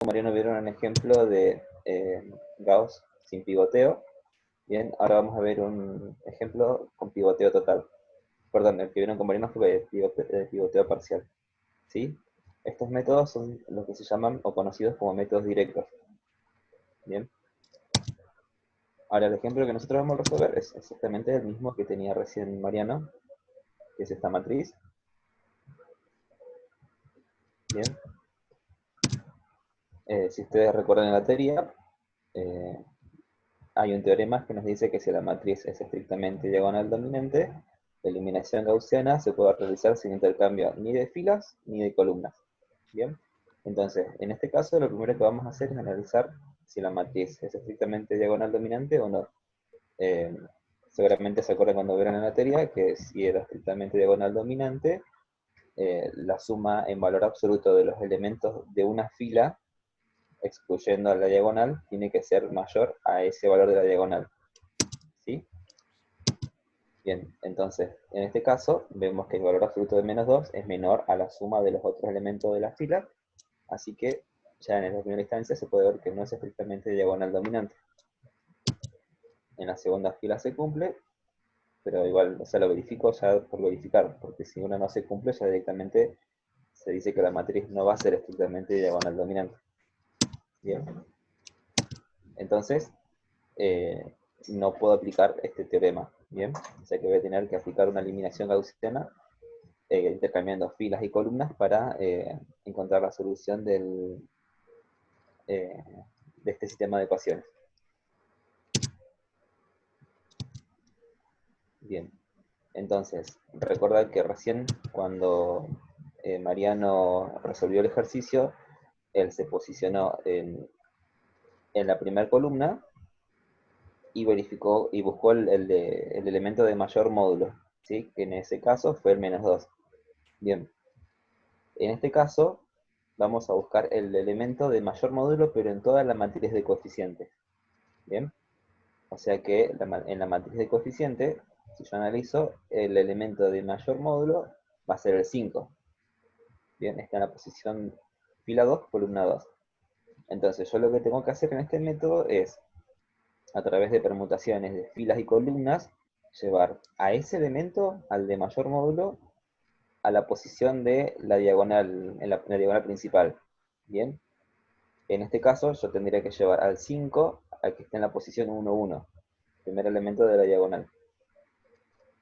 Mariano vieron un ejemplo de Gauss sin pivoteo. Bien, ahora vamos a ver un ejemplo con pivoteo total. Perdón, el que vieron con Mariano fue de pivoteo parcial. ¿Sí? Estos métodos son los que se llaman o conocidos como métodos directos. Bien. Ahora el ejemplo que nosotros vamos a resolver es exactamente el mismo que tenía recién Mariano, que es esta matriz. Bien. Si ustedes recuerdan la teoría, eh, hay un teorema que nos dice que si la matriz es estrictamente diagonal dominante, la eliminación gaussiana se puede realizar sin intercambio ni de filas ni de columnas. Bien, entonces, en este caso, lo primero que vamos a hacer es analizar si la matriz es estrictamente diagonal dominante o no. Eh, Seguramente se acuerdan cuando vieron en la teoría que si era estrictamente diagonal dominante, la suma en valor absoluto de los elementos de una fila excluyendo a la diagonal, tiene que ser mayor a ese valor de la diagonal. ¿Sí? Bien, entonces, en este caso, vemos que el valor absoluto de menos 2 es menor a la suma de los otros elementos de la fila, así que ya en la primera instancia se puede ver que no es estrictamente diagonal dominante. En la segunda fila se cumple, pero igual, o sea, lo verifico ya por verificar, porque si una no se cumple, ya directamente se dice que la matriz no va a ser estrictamente diagonal dominante. Bien, entonces, no puedo aplicar este teorema, ¿bien? O sea que voy a tener que aplicar una eliminación gaussiana intercambiando filas y columnas para encontrar la solución eh, de este sistema de ecuaciones. Bien, entonces, recuerda que recién cuando Mariano resolvió el ejercicio, él se posicionó en la primera columna y verificó y buscó el elemento de mayor módulo, ¿sí? Que en ese caso fue el menos 2. Bien, en este caso vamos a buscar el elemento de mayor módulo, pero en toda la matriz de coeficientes. Bien, o sea que en la matriz de coeficientes, si yo analizo, el elemento de mayor módulo va a ser el 5. Bien, está en la posición fila 2, columna 2. Entonces yo lo que tengo que hacer en este método es, a través de permutaciones de filas y columnas, llevar a ese elemento, al de mayor módulo, a la posición de la diagonal, en la diagonal principal. Bien, en este caso yo tendría que llevar al 5 al que esté en la posición 1, 1, primer elemento de la diagonal.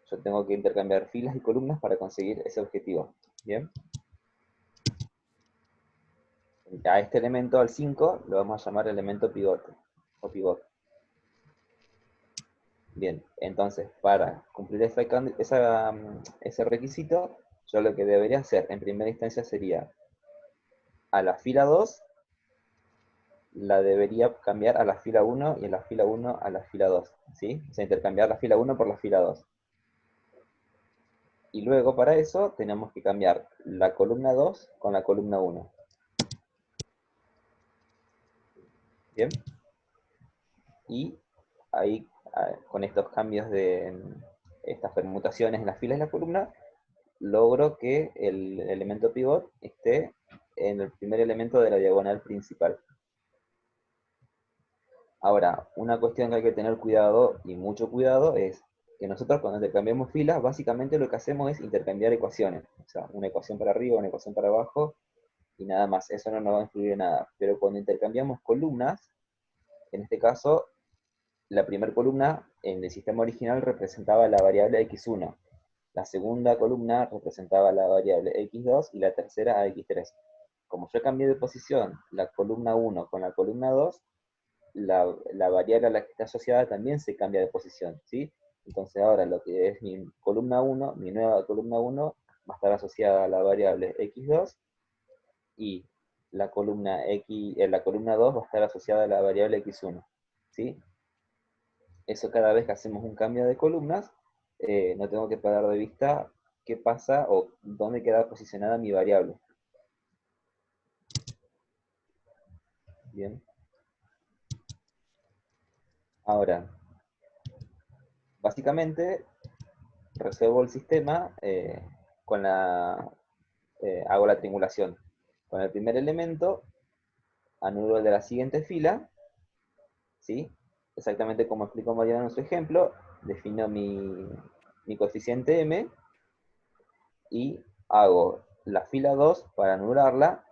Yo tengo que intercambiar filas y columnas para conseguir ese objetivo. Bien, a este elemento, al 5, lo vamos a llamar elemento pivote o pivote. Bien, entonces para cumplir ese requisito, yo lo que debería hacer en primera instancia sería a la fila 2 la debería cambiar a la fila 1 y en la fila 1 a la fila 2, ¿sí? O sea, intercambiar la fila 1 por la fila 2. Y luego para eso tenemos que cambiar la columna 2 con la columna 1. Bien, y ahí con estos cambios de estas permutaciones en las filas y la columna, logro que el elemento pivot esté en el primer elemento de la diagonal principal. Ahora, una cuestión que hay que tener cuidado, y mucho cuidado, es que nosotros cuando intercambiamos filas, básicamente lo que hacemos es intercambiar ecuaciones. O sea, una ecuación para arriba, una ecuación para abajo, y nada más. Eso no nos va a influir en nada. Pero cuando intercambiamos columnas, en este caso, la primera columna en el sistema original representaba la variable x1. La segunda columna representaba la variable x2 y la tercera a x3. Como yo cambié de posición la columna 1 con la columna 2, la variable a la que está asociada también se cambia de posición, ¿sí? Entonces ahora lo que es mi columna 1, mi nueva columna 1, va a estar asociada a la variable x2 y la columna 2 va a estar asociada a la variable x1, ¿sí? Eso cada vez que hacemos un cambio de columnas, no tengo que perder de vista qué pasa o dónde queda posicionada mi variable. Bien. Ahora, básicamente resuelvo el sistema hago la triangulación con el primer elemento anulo el de la siguiente fila, ¿sí? Exactamente como explicó Mariana en su ejemplo, defino mi coeficiente m y hago la fila 2 para anularla,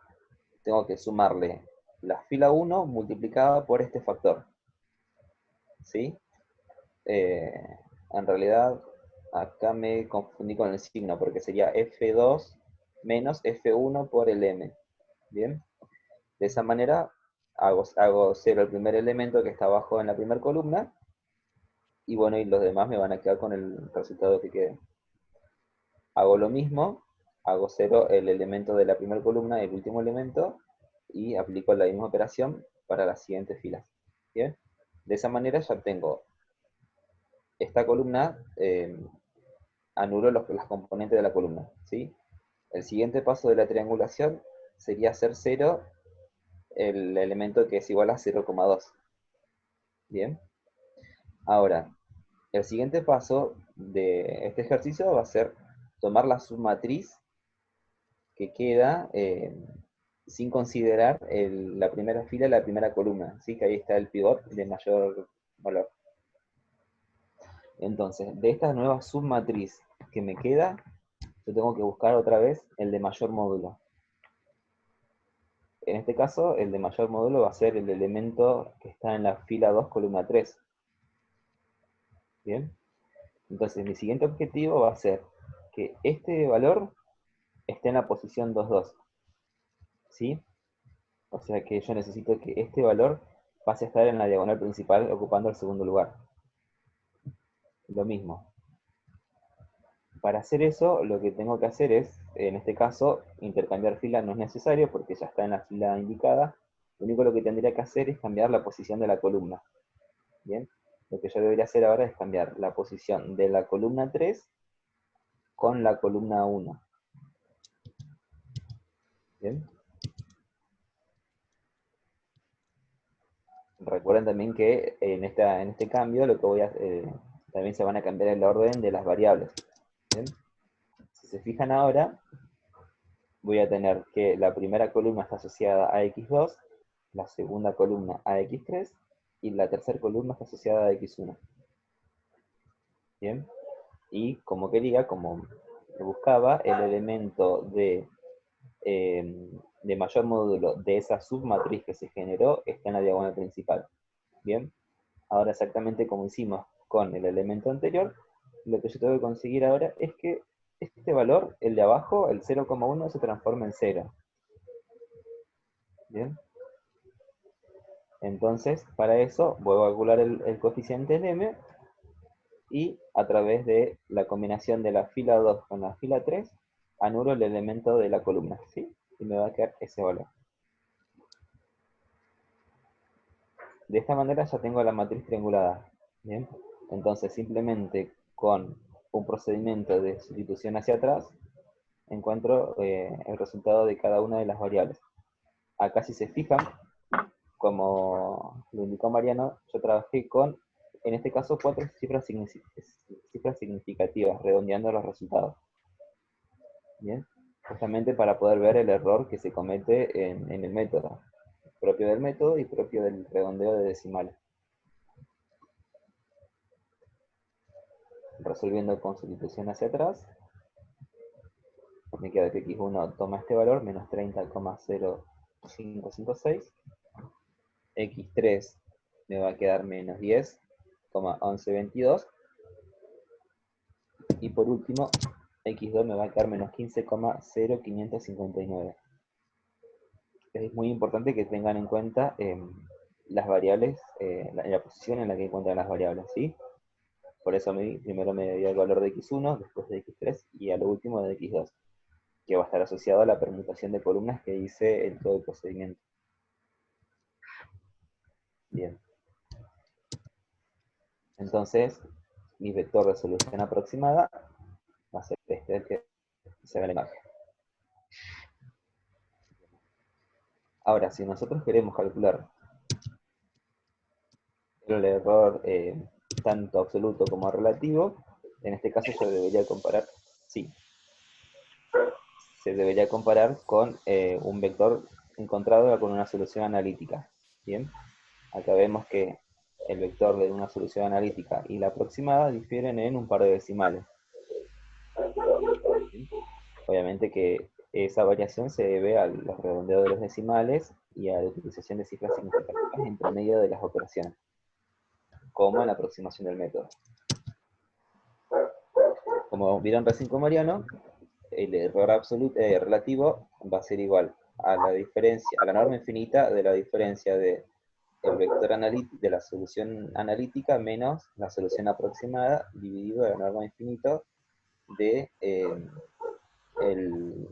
tengo que sumarle la fila 1 multiplicada por este factor, ¿sí? Eh, en realidad, acá me confundí con el signo, porque sería F2 menos F1 por el M, ¿bien? De esa manera, hago 0 el primer elemento que está abajo en la primera columna, y bueno, y los demás me van a quedar con el resultado que quede. Hago lo mismo, hago 0 el elemento de la primera columna, el último elemento, y aplico la misma operación para las siguientes filas. ¿Bien? De esa manera ya tengo esta columna, anulo las componentes de la columna. ¿Sí? El siguiente paso de la triangulación sería hacer 0 el elemento que es igual a 0,2. ¿Bien? Ahora, el siguiente paso de este ejercicio va a ser tomar la submatriz que queda sin considerar la primera fila y la primera columna, ¿sí? Que ahí está el pivot de mayor valor. Entonces, de esta nueva submatriz que me queda, yo tengo que buscar otra vez el de mayor módulo. En este caso, el de mayor módulo va a ser el elemento que está en la fila 2, columna 3. ¿Bien? Entonces, mi siguiente objetivo va a ser que este valor esté en la posición 2, 2. ¿Sí? O sea que yo necesito que este valor pase a estar en la diagonal principal ocupando el segundo lugar. Lo mismo. Para hacer eso, lo que tengo que hacer es, en este caso, intercambiar fila no es necesario porque ya está en la fila indicada. Lo único que tendría que hacer es cambiar la posición de la columna. Bien. Lo que yo debería hacer ahora es cambiar la posición de la columna 3 con la columna 1. Bien. Recuerden también que en este cambio lo que también se van a cambiar el orden de las variables. ¿Bien? Si se fijan ahora, voy a tener que la primera columna está asociada a x2, la segunda columna a x3 y la tercera columna está asociada a x1. ¿Bien? Y como quería, como buscaba, el elemento de mayor módulo de esa submatriz que se generó está en la diagonal principal. Bien, ahora exactamente como hicimos con el elemento anterior, lo que yo tengo que conseguir ahora es que este valor, el de abajo, el 0,1, se transforme en 0. Bien, entonces para eso voy a calcular el coeficiente en m y a través de la combinación de la fila 2 con la fila 3, anulo el elemento de la columna, ¿sí? Y me va a quedar ese valor. De esta manera ya tengo la matriz triangulada. ¿Bien? Entonces simplemente con un procedimiento de sustitución hacia atrás, encuentro el resultado de cada una de las variables. Acá si se fijan, como lo indicó Mariano, yo trabajé con, en este caso, 4 cifras significativas, redondeando los resultados. ¿Bien? Justamente para poder ver el error que se comete en el método, propio del método y propio del redondeo de decimales. Resolviendo con sustitución hacia atrás, me queda que x1 toma este valor, menos 30,0556, x3 me va a quedar menos 10,1122, y por último, x2 me va a quedar menos 15,0559. Es muy importante que tengan en cuenta las variables, la posición en la que encuentran las variables, ¿sí? Por eso primero me dio el valor de x1, después de x3 y a lo último de x2, que va a estar asociado a la permutación de columnas que hice en todo el procedimiento. Bien. Entonces, mi vector de solución aproximada va a ser este, el que se ve en la imagen. Ahora, si nosotros queremos calcular el error tanto absoluto como relativo, en este caso yo debería comparar, sí, se debería comparar con un vector encontrado con una solución analítica. Bien, acá vemos que el vector de una solución analítica y la aproximada difieren en un par de decimales. ¿Sí? Obviamente que esa variación se debe a los redondeos de los decimales y a la utilización de cifras significativas entre medio de las operaciones, como en la aproximación del método. Como vieron recién con Mariano, el error absoluto relativo va a ser igual a la diferencia, a la norma infinita de la diferencia de el vector de la solución analítica menos la solución aproximada dividido la norma infinita de el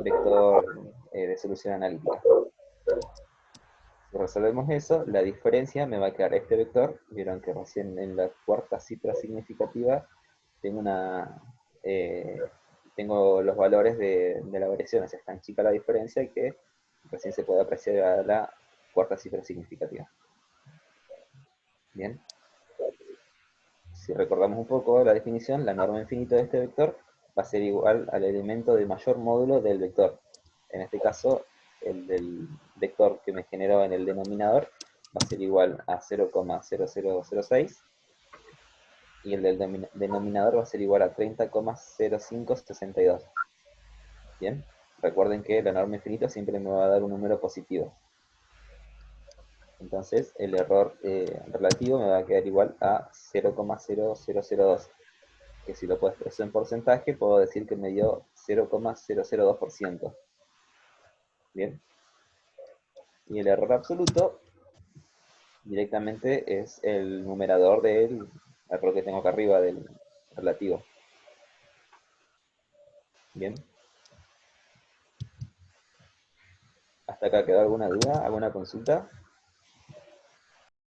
vector de solución analítica. Si resolvemos eso, la diferencia me va a quedar este vector. Vieron que recién en la cuarta cifra significativa tengo tengo los valores de la variación, o sea, es tan chica la diferencia que recién se puede apreciar a la cuarta cifra significativa. Bien, si recordamos un poco la definición, la norma infinita de este vector va a ser igual al elemento de mayor módulo del vector. En este caso, el del vector que me generó en el denominador va a ser igual a 0,0006 y el del denominador va a ser igual a 30,0562. Bien, recuerden que la norma infinita siempre me va a dar un número positivo. Entonces el error relativo me va a quedar igual a 0,0002, que si lo puedo expresar en porcentaje, puedo decir que me dio 0,002%. Bien, y el error absoluto directamente es el numerador del error que tengo acá arriba del relativo. Bien, ¿hasta acá quedó alguna duda, alguna consulta?